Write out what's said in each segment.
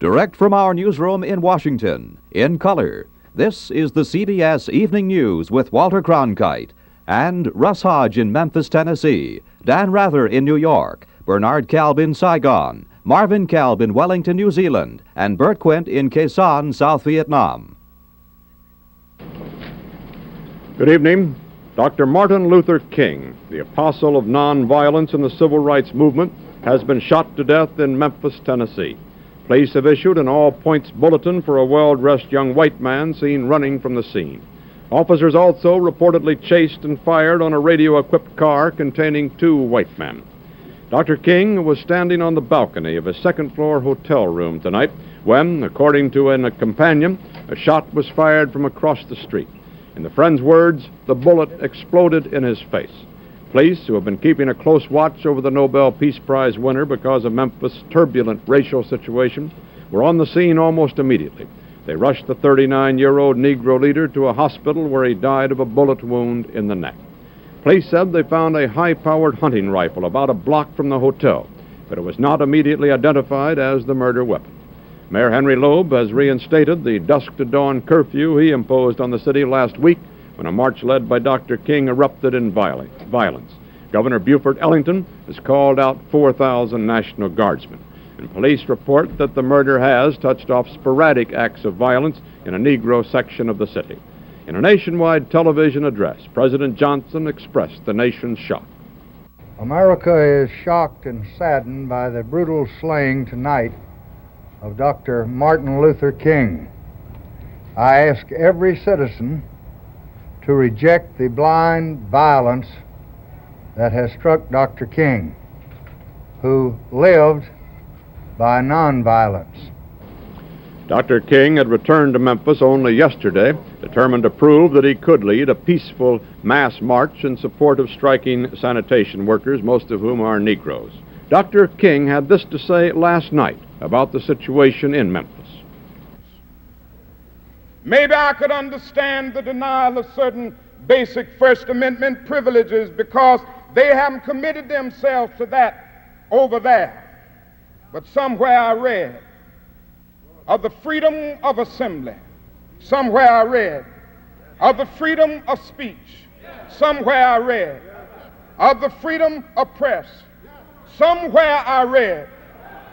Direct from our newsroom in Washington, in color, this is the CBS Evening News with Walter Cronkite and Russ Hodge in Memphis, Tennessee, Dan Rather in New York, Bernard Kalb in Saigon, Marvin Kalb in Wellington, New Zealand, and Bert Quint in Quezon, South Vietnam. Good evening. Dr. Martin Luther King, the apostle of nonviolence in the civil rights movement, has been shot to death in Memphis, Tennessee. Police have issued an all-points bulletin for a well-dressed young white man seen running from the scene. Officers also reportedly chased and fired on a radio-equipped car containing two white men. Dr. King was standing on the balcony of a second-floor hotel room tonight when, according to a companion, a shot was fired from across the street. In the friend's words, the bullet exploded in his face. Police, who have been keeping a close watch over the Nobel Peace Prize winner because of Memphis' turbulent racial situation, were on the scene almost immediately. They rushed the 39-year-old Negro leader to a hospital where he died of a bullet wound in the neck. Police said they found a high-powered hunting rifle about a block from the hotel, but it was not immediately identified as the murder weapon. Mayor Henry Loeb has reinstated the dusk-to-dawn curfew he imposed on the city last week when a march led by Dr. King erupted in violence. Governor Buford Ellington has called out 4,000 National Guardsmen. And police report that the murder has touched off sporadic acts of violence in a Negro section of the city. In a nationwide television address, President Johnson expressed the nation's shock. America is shocked and saddened by the brutal slaying tonight of Dr. Martin Luther King. I ask every citizen to reject the blind violence that has struck Dr. King, who lived by nonviolence. Dr. King had returned to Memphis only yesterday, determined to prove that he could lead a peaceful mass march in support of striking sanitation workers, most of whom are Negroes. Dr. King had this to say last night about the situation in Memphis. Maybe I could understand the denial of certain basic First Amendment privileges because they haven't committed themselves to that over there. But somewhere I read of the freedom of assembly. Somewhere I read of the freedom of speech. Somewhere I read of the freedom of press. Somewhere I read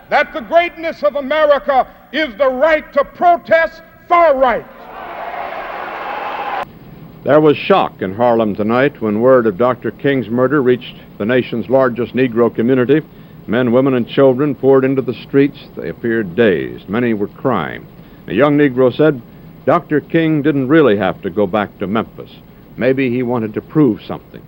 that the greatness of America is the right to protest for right. There was shock in Harlem tonight when word of Dr. King's murder reached the nation's largest Negro community. Men, women, and children poured into the streets. They appeared dazed. Many were crying. A young Negro said Dr. King didn't really have to go back to Memphis. Maybe he wanted to prove something.